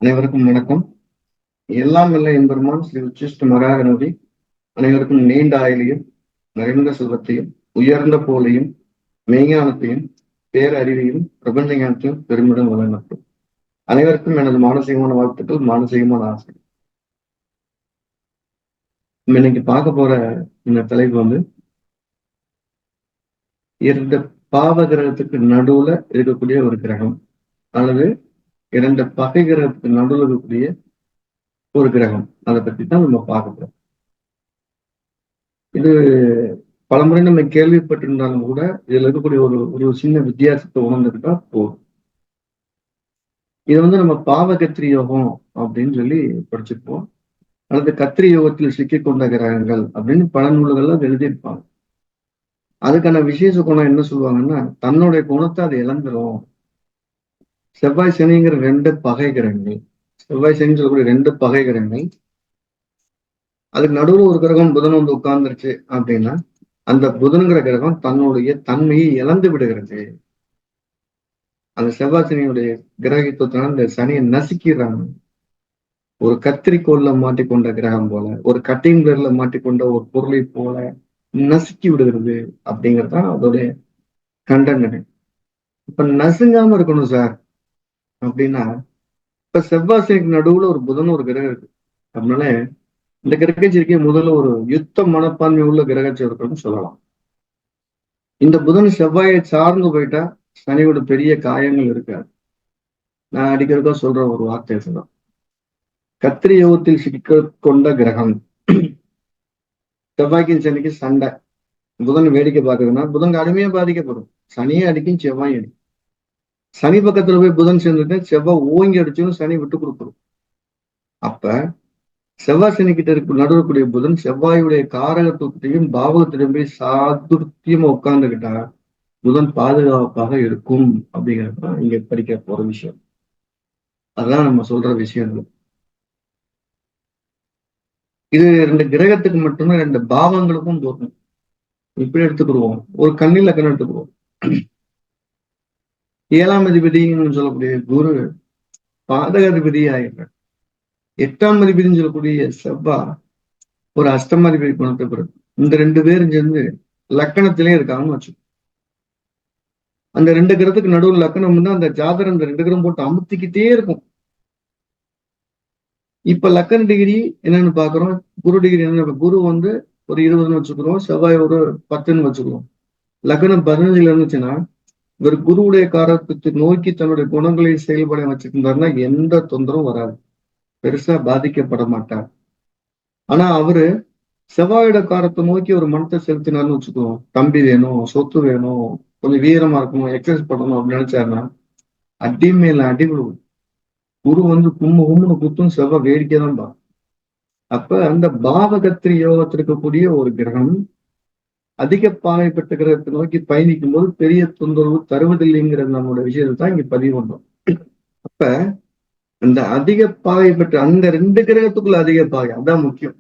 அனைவருக்கும் வணக்கம். எல்லாம் வல்ல எம்பெருமான் ஸ்ரீ உச்சிஷ்ட மகாகணபதி அனைவருக்கும் நீண்ட ஆயுளையும் நிறைந்த செல்வத்தையும் உயர்ந்த போலையும் மெய்ஞானத்தையும் பேரறிவையும் பிரபஞ்ச ஞானத்தையும் பெருமிடம் வழங்கட்டும். அனைவருக்கும் எனது மானசீகமான வாழ்த்துக்கள், மானசீகமான ஆசை. இன்னைக்கு பார்க்க போற இந்த தலைப்பு வந்து இரண்டு பாவ கிரகத்துக்கு நடுவுல இருக்கக்கூடிய ஒரு கிரகம் அல்லது இரண்டு பகை கிரகத்துக்கு நடுவில் இருக்கக்கூடிய ஒரு கிரகம். அதை பத்தி தான் நம்ம பார்க்க போறோம். இது பலமுறை நம்ம கேள்விப்பட்டிருந்தாலும் கூட இதுல இருக்கக்கூடிய ஒரு ஒரு சின்ன வித்தியாசத்தை உணர்ந்துக்கிட்டா போதும். இது வந்து நம்ம பாவ கத்திரி யோகம் அப்படின்னு சொல்லி படிச்சிருப்போம். அல்லது கத்திரி யோகத்தில் சிக்கிக் கொண்ட கிரகங்கள் அப்படின்னு பல நூல்கள்ல எழுதியிருப்பாங்க. அதுக்கான விசேஷ குணம் என்ன சொல்லுவாங்கன்னா, தன்னுடைய குணத்தை அது இழந்துரும். செவ்வாய் சனிங்கிற ரெண்டு பகை கிரகங்கள், செவ்வாய் சனி சொல்லக்கூடிய ரெண்டு பகை கிரகங்கள், அதுக்கு நடுவில் ஒரு கிரகம் புதன் வந்து உட்கார்ந்துருச்சு அப்படின்னா அந்த புதன்கிற கிரகம் தன்னுடைய தன்மையை இழந்து விடுகிறது. அந்த செவ்வாய் சனியுடைய கிரகத்துவத்தினால இந்த சனியை நசுக்கிறாங்க. ஒரு கத்திரிக்கோள்ல மாட்டிக்கொண்ட கிரகம் போல, ஒரு கட்டிங் பிளேட்ல மாட்டிக்கொண்ட ஒரு பொருளை போல நசுக்கி விடுகிறது அப்படிங்கறதுதான் அதோடைய கண்டன. இப்ப நசுங்காம இருக்கணும் சார் அப்படின்னா, இப்ப செவ்வாய் சனிக்கு நடுவுல ஒரு புதன் ஒரு கிரகம் இருக்கு. அதனால இந்த கிரகச்சேர்க்கை முதல்ல ஒரு யுத்த மனப்பான்மை உள்ள கிரகச்சேர்க்கைன்னு சொல்லலாம். இந்த புதன் செவ்வாயை சார்ந்து போயிட்டா சனியோட பெரிய காயங்கள் இருக்காது. நான் அடிக்கிறதா சொல்ற ஒரு வார்த்தை சொல்லலாம். கத்திரி யோகத்தில் சிக்க கொண்ட கிரகம் செவ்வாய்க்கும் சனிக்கு சண்டை. புதன் வேடிக்கை பார்க்குதுன்னா புதன் கடுமையா பாதிக்கப்படும். சனியே அடிக்கும், செவ்வாய் அடிக்கும். சனி பக்கத்துல போய் புதன் சேர்ந்துட்டு செவ்வாய் ஓங்கி அடிச்சும் சனி விட்டு கொடுத்துரும். அப்ப செவ்வாய் சனி கிட்ட இருக்க நடுவக்கூடிய புதன் செவ்வாயுடைய காரகத்துவத்தையும் பாவகத்திலும் போய் சாதுர்த்தியமா உட்கார்ந்துகிட்டா புதன் பாதுகாப்பாக இருக்கும் அப்படிங்கிறது இங்க படிக்க போற விஷயம். அதுதான் நம்ம சொல்ற விஷயங்கள். இது ரெண்டு கிரகத்துக்கு மட்டும்தான், ரெண்டு பாவங்களுக்கும் தோணும். இப்படி எடுத்துக்கிடுவோம். ஒரு கண்ணில கண் எடுத்துக்குவோம். 7ஆம் அதிபதினு சொல்லக்கூடிய குரு பாதகாதிபதி ஆகிடுறார். 8ஆம் அதிபதினு சொல்லக்கூடிய செவ்வா ஒரு அஷ்டமாதிபதி குணத்தை பிறகு இந்த ரெண்டு பேரும் சேர்ந்து லக்கணத்திலே இருக்காங்கன்னு வச்சு. அந்த ரெண்டு கிரகத்துக்கு நடுவில் லக்கணம் வந்து அந்த ஜாதகம் அந்த ரெண்டு கிரகம் போட்டு அமுத்திக்கிட்டே இருக்கும். இப்ப லக்கண டிகிரி என்னன்னு பாக்குறோம். குரு டிகிரி என்ன? குரு வந்து ஒரு 20ன்னு வச்சுக்கிறோம், செவ்வாய் ஒரு 10ன்னு வச்சுக்கிறோம். லக்னம் 15ல இருந்துச்சுன்னா இவர் குருவுடைய காரகத்தை நோக்கி தன்னுடைய குணங்களை செயல்பட வச்சிருந்தாருன்னா எந்த தொந்தரவும் வராது, பெருசா பாதிக்கப்பட மாட்டார். ஆனா அவரு செவ்வாயோட காரத்தை நோக்கி ஒரு மனத்தை செலுத்தினார்னு வச்சுக்குவோம். தம்பி வேணும், சொத்து வேணும், கொஞ்சம் வீரமா இருக்கணும், எக்ஸசைஸ் பண்ணணும் அப்படின்னு நினைச்சாருன்னா அடி மேல அடி விழுவும். குரு வந்து கும்முன்னு குத்தும், செவ்வாய் வேடிக்கை தான் பா. அப்ப அந்த பாவகத்திரி யோகத்தில் இருக்கக்கூடிய ஒரு கிரகம் அதிக பாவை பெற்ற கிரகத்தை நோக்கி பயணிக்கும் போது பெரிய தொந்தரவு தருவதில்லைங்கிற நம்மளோட விஷயத்தை தான் இங்க பதிவு பண்றோம். அப்ப அந்த அதிக பாவை பெற்ற அந்த ரெண்டு கிரகத்துக்குள்ள அதிக பாவை அதான் முக்கியம்.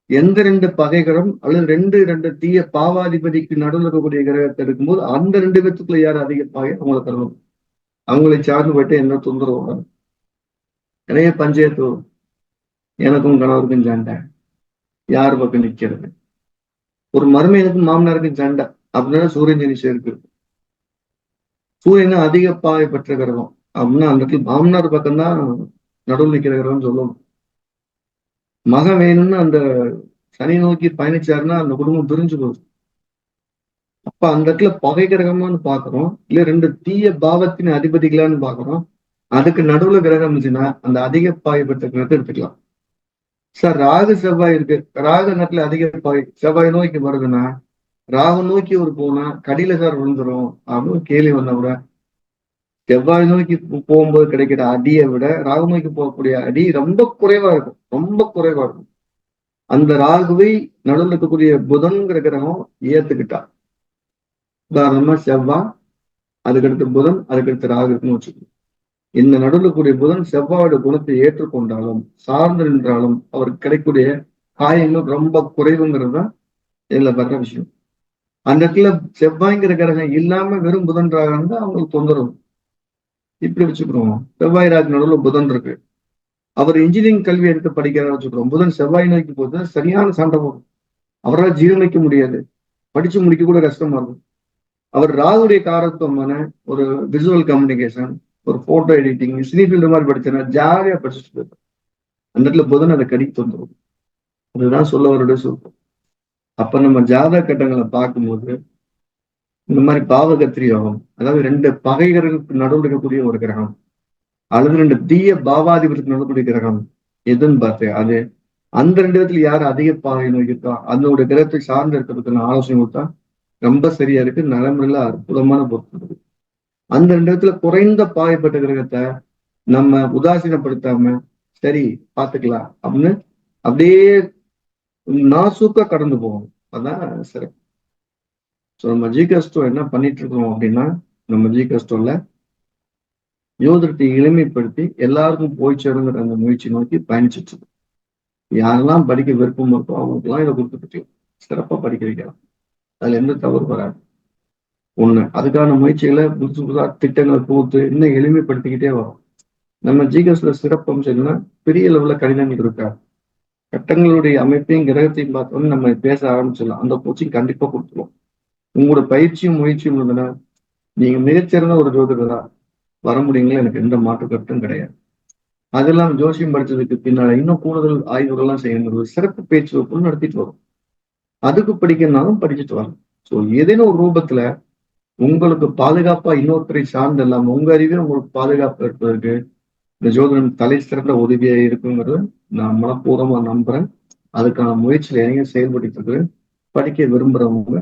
எந்த ரெண்டு பகைகளும் அல்லது ரெண்டு தீய பாவாதிபதிக்கு நடுவில் இருக்கக்கூடிய கிரகத்தை எடுக்கும்போது அந்த ரெண்டு பேத்துக்குள்ள யார் அதிக பாவை அவங்களை தரணும். அவங்களை சார்ந்து போயிட்டு என்ன தொந்தரவு வராது. நிறைய பஞ்சாயத்து வரும். எனக்கும் கணவருக்கும் சண்டை, யார் பக்கம் நிக்கிறது. ஒரு மருமையனுக்கும் மாமனாருக்கும் சண்டை அப்படின்னா சூரியன் சனி சேர்க்கு. சூரியன் அதிக பாவை பெற்ற கிரகம் அப்படின்னா அந்த இடத்துல மாமனார் பக்கம்தான் நடுவில் நிக்கிற கிரகம்னு சொல்லணும். மகன் வேணும்னு அந்த சனி நோக்கி பயணிச்சாருன்னா அந்த குடும்பம் பிரிஞ்சு போகுது. அப்ப அந்த இடத்துல பகை கிரகமானு பாக்குறோம், இல்ல ரெண்டு தீய பாவத்தின் அதிபதிகளான்னு பாக்குறோம். அதுக்கு நடுவுல கிரகம் இருந்துச்சுன்னா அந்த அதிக பாவை பெற்ற கிரகத்தை எடுத்துக்கலாம். சார் ராகு செவ்வாய் இருக்கு, ராகு நேரத்துல அதிக பாவை செவ்வாய் நோக்கி வருதுன்னா ராகு நோக்கி ஒரு போனா கடியில சார் விழுந்துரும் அப்படின்னு கேள்வி வந்தா கூட செவ்வாய் நோக்கி போகும்போது கிடைக்கிற அடியை விட ராகு நோக்கி போகக்கூடிய அடி ரொம்ப குறைவா இருக்கும், ரொம்ப குறைவா இருக்கும். அந்த ராகுவை நடுவில் இருக்கக்கூடிய புதன்கிற கிரகம் ஏத்துக்கிட்டா. உதாரணமா செவ்வாய், அதுக்கடுத்து புதன், அதுக்கடுத்து ராகு இருக்குன்னு வச்சுக்கணும். இந்த நடுவில் கூடிய புதன் செவ்வாயோட குணத்தை ஏற்றுக்கொண்டாலும் சார்ந்து நின்றாலும் அவருக்கு கிடைக்கக்கூடிய காயங்கள் ரொம்ப குறைவுங்கிறது தான் இதுல வர்ற விஷயம். அந்த இடத்துல செவ்வாய்ங்கிற கிரகம் இல்லாம வெறும் புதன் ராகம் தான் அவங்களுக்கு தொந்தரவு. இப்படி வச்சுக்கிறோம். செவ்வாய் ராஜ் நடுவில் புதன் இருக்கு. அவர் இன்ஜினியரிங் கல்வி எடுத்து படிக்கிறதா வச்சுக்கிறோம். புதன் செவ்வாய் நோக்கி போது சரியான சண்டை போடும். அவரால் ஜீரணிக்க முடியாது. படிச்சு முடிக்க கூட கஷ்டமா இருக்கும். அவர் ராகுடைய காரத்துவமான ஒரு விசுவல் கம்யூனிகேஷன், ஒரு போட்டோ எடிட்டிங், சினி ஃபீல்டு மாதிரி படிச்சேன்னா ஜாலியா படிச்சுட்டு போயிருப்பார். அந்த இடத்துல புதன் அதை கடித்து வந்துடும். அதுதான் சொல்ல வருடைய சொல்றோம். அப்ப நம்ம ஜாதக கட்டங்களை பார்க்கும்போது இந்த மாதிரி பாவகத்திரி யோகம், அதாவது 2 பகைகளுக்கு நடுவில் இருக்கக்கூடிய ஒரு கிரகம், அல்லது 2 தீய பாவாதிபத்துக்கு நடுக்கூடிய கிரகம் எதுன்னு பார்த்து அது அந்த 2 இடத்துல யார் அதிக பாவை நோக்கிருக்கா அதோட கிரகத்தை சார்ந்து இருக்கிறதுக்கு ஆலோசனை கொடுத்தா ரொம்ப சரியா இருக்கு. நலமுறையில அற்புதமான பொருத்தம் இருக்கு. அந்த 2 இடத்துல குறைந்த பாவைப்பட்ட கிரகத்தை நம்ம உதாசீனப்படுத்தாம சரி பாத்துக்கலாம் அப்படின்னு அப்படியே நாசூக்கா கடந்து போகணும். அதான் சிறப்பு. ஸோ நம்ம ஜிகஸ்டோ என்ன பண்ணிட்டு இருக்கோம் அப்படின்னா, நம்ம ஜிகஸ்டோல யோதத்தை எளிமைப்படுத்தி எல்லாருக்கும் போய் சேருங்கிற அந்த முயற்சி நோக்கி பயணிச்சுட்டு இருக்கோம். யாரெல்லாம் படிக்க விருப்பம் இருக்கோ அவங்களுக்குலாம் இதை கொடுத்துட்டு சிறப்பா படிக்க வைக்கலாம். அதுல எந்த தவறு வராது. ஒண்ணு அதுக்கான முயற்சிகளை புதுசு புதுசா திட்டங்களை புகுத்து இன்னும் எளிமைப்படுத்திக்கிட்டே வரும். நம்ம ஜிகஸ்ல சிறப்பம்சம் என்னன்னா பெரிய லெவல்ல கடினங்கள் இருக்கா, கட்டங்களுடைய அமைப்பையும் கிரகத்தையும் பார்த்தோம்னு நம்ம பேச ஆரம்பிச்சிடலாம். அந்த கோச்சிங் கண்டிப்பா கொடுத்துருவோம். உங்களோட பயிற்சியும் முயற்சியும் இருந்ததுன்னா நீங்க மிகச்சிறந்த ஒரு ஜோதிடரா வர முடியுங்களா, எனக்கு எந்த மாற்று கருத்தும் கிடையாது. அதெல்லாம் ஜோசியம் படிச்சதுக்கு பின்னால இன்னும் கூடுதல் ஆய்வுகள்லாம் செய்யணும். சிறப்பு பேச்சு வகுப்பு நடத்திட்டு வரும். அதுக்கு படிக்கணும்னாலும் படிச்சுட்டு வரணும். ஸோ ஏதேனும் ஒரு ரூபத்துல உங்களுக்கு பாதுகாப்பா இன்னொருத்தரை சார்ந்து இல்லாம உங்க அறிவே உங்களுக்கு பாதுகாப்பு இருப்பதற்கு இந்த ஜோதிடம் தலை சிறந்த உதவியா இருக்குங்கிறத நான் மனப்பூர்வமா நம்புறேன். அதுக்கான முயற்சியில இறங்கி செயல்பட்டு இருக்கு. படிக்க விரும்புறவங்க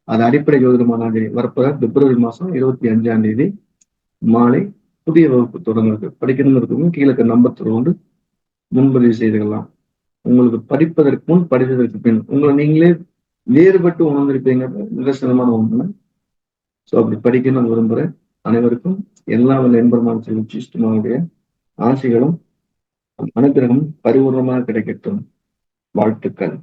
அது அடிப்படை ஜோதிடமான வரப்போற பிப்ரவரி மாசம் 25ஆம் தேதி மாலை புதிய வகுப்பு தொடங்குறது. படிக்கணும்னு இருக்கவங்க கீழே நம்பர் தொடர்ந்து முன்பதிவு செய்துக்கலாம். உங்களுக்கு படிப்பதற்கு முன் படித்ததற்கு பின் உங்களை நீங்களே வேறுபட்டு உணர்ந்திருப்பீங்க நிதர்சனமான ஒண்ணு. ஸோ அப்படி படிக்கணும்னு விரும்புறேன். அனைவருக்கும் எல்லா வல்ல எம்பெருமான் விஷ்ணுமாவுடைய ஆசைகளும் அனுகிரகம் பரிபூர்ணமாக கிடைக்கட்டும். வாழ்த்துக்கள்.